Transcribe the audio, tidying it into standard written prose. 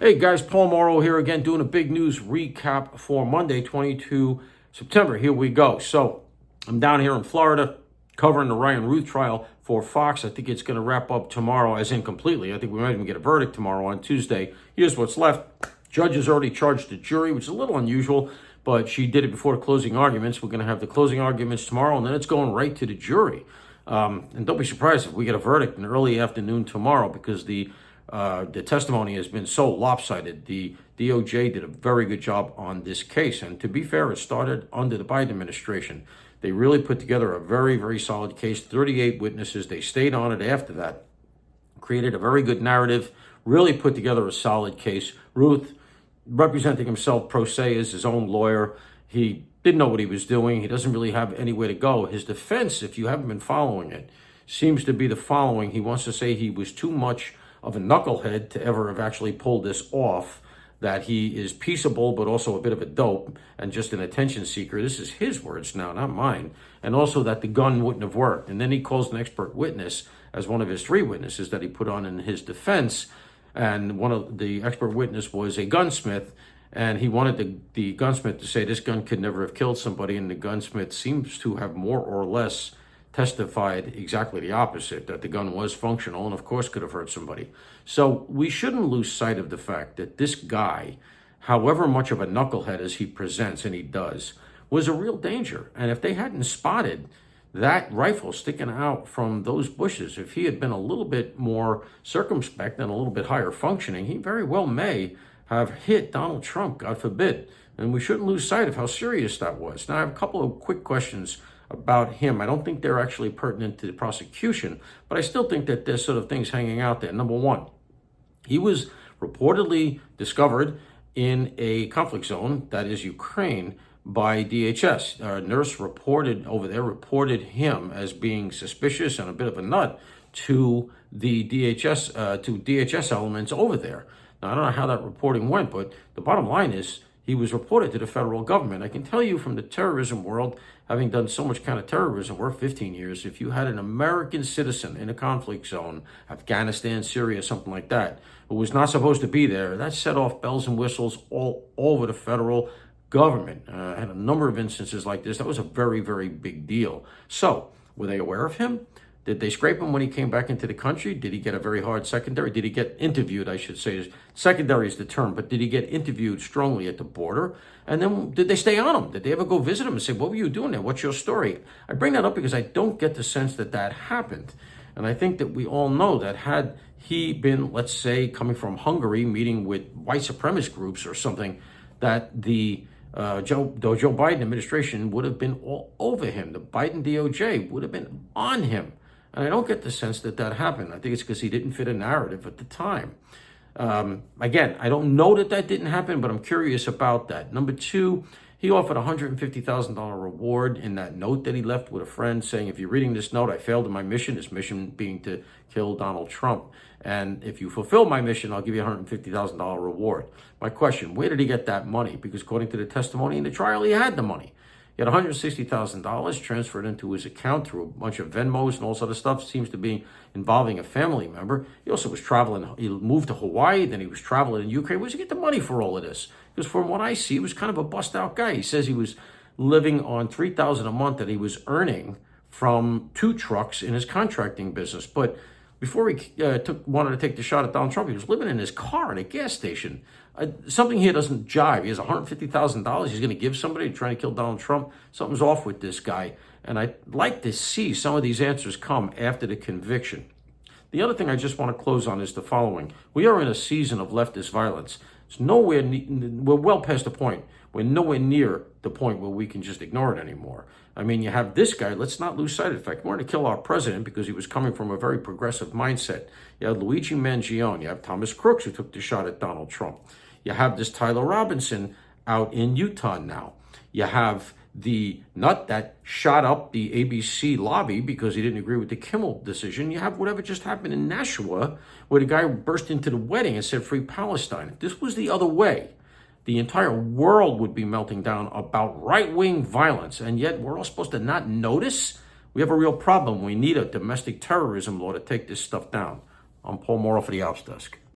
Hey guys, Paul Morrow here again, doing a big news recap for Monday, 22 September. Here we go. So I'm down here in Florida covering the Routh trial for Fox. I think it's going to wrap up tomorrow, as in completely. I think we might even get a verdict tomorrow on Tuesday. Here's what's left. Judge has already charged the jury, which is a little unusual, but she did it before the closing arguments. We're going to have the closing arguments tomorrow, and then it's going right to the jury. And don't be surprised if we get a verdict in early afternoon tomorrow, because the testimony has been so lopsided. The DOJ did a very good job on this case. And to be fair, it started under the Biden administration. They really put together a very, very solid case, 38 witnesses. They stayed on it after that, created a very good narrative, really put together a solid case. Routh, representing himself pro se as his own lawyer, he didn't know what he was doing. He doesn't really have anywhere to go. His defense, if you haven't been following it, seems to be the following. He wants to say he was too much of a knucklehead to ever have actually pulled this off, that he is peaceable but also a bit of a dope and just an attention seeker. This is his words now, not mine. And also that the gun wouldn't have worked. And then he calls an expert witness as one of his three witnesses that he put on in his defense. And one of the expert witness was a gunsmith, and he wanted the gunsmith to say this gun could never have killed somebody, and the gunsmith seems to have more or less testified exactly the opposite, that the gun was functional and of course could have hurt somebody. So we shouldn't lose sight of the fact that this guy, however much of a knucklehead as he presents, and he does, was a real danger. And if they hadn't spotted that rifle sticking out from those bushes, if he had been a little bit more circumspect and a little bit higher functioning, he very well may have hit Donald Trump, God forbid. And we shouldn't lose sight of how serious that was. Now, I have a couple of quick questions about him. I don't think they're actually pertinent to the prosecution, but I still think that there's sort of things hanging out there. Number one, he was reportedly discovered in a conflict zone, that is Ukraine, by DHS. A nurse reported him as being suspicious and a bit of a nut to the DHS elements over there. Now, I don't know how that reporting went, but the bottom line is he was reported to the federal government. I can tell you from the terrorism world, having done so much counterterrorism work, 15 years, if you had an American citizen in a conflict zone, Afghanistan, Syria, something like that, who was not supposed to be there, that set off bells and whistles all over the federal government. I had a number of instances like this. That was a very, very big deal. So, were they aware of him? Did they scrape him when he came back into the country? Did he get a very hard secondary? Did he get interviewed, I should say? Secondary is the term, but did he get interviewed strongly at the border? And then did they stay on him? Did they ever go visit him and say, what were you doing there? What's your story? I bring that up because I don't get the sense that that happened. And I think that we all know that had he been, let's say, coming from Hungary, meeting with white supremacist groups or something, that the Joe Biden administration would have been all over him. The Biden DOJ would have been on him. And I don't get the sense that that happened. I think it's because he didn't fit a narrative at the time. Again, I don't know that that didn't happen, but I'm curious about that. Number two, he offered a $150,000 reward in that note that he left with a friend saying, if you're reading this note, I failed in my mission, this mission being to kill Donald Trump. And if you fulfill my mission, I'll give you a $150,000 reward. My question, where did he get that money? Because according to the testimony in the trial, he had the money. He had $160,000 transferred into his account through a bunch of Venmos and all sort of stuff. Seems to be involving a family member. He also was traveling. He moved to Hawaii, then he was traveling in Ukraine. Where did he get the money for all of this? Because from what I see, he was kind of a bust-out guy. He says he was living on $3,000 a month that he was earning from 2 trucks in his contracting business. But before he wanted to take the shot at Donald Trump, he was living in his car at a gas station. Something here doesn't jive. He has $150,000 he's going to give somebody trying to kill Donald Trump. Something's off with this guy. And I'd like to see some of these answers come after the conviction. The other thing I just want to close on is the following. We are in a season of leftist violence. It's we're well past the point. We're nowhere near the point where we can just ignore it anymore. I mean, you have this guy. Let's not lose sight of the fact. We're going to kill our president because he was coming from a very progressive mindset. You have Luigi Mangione. You have Thomas Crooks, who took the shot at Donald Trump. You have this Tyler Robinson out in Utah now. You have the nut that shot up the ABC lobby because he didn't agree with the Kimmel decision. You have whatever just happened in Nashua, where the guy burst into the wedding and said, "Free Palestine." If this was the other way, the entire world would be melting down about right-wing violence, and yet we're all supposed to not notice? We have a real problem. We need a domestic terrorism law to take this stuff down. I'm Paul Morrow for the Ops Desk.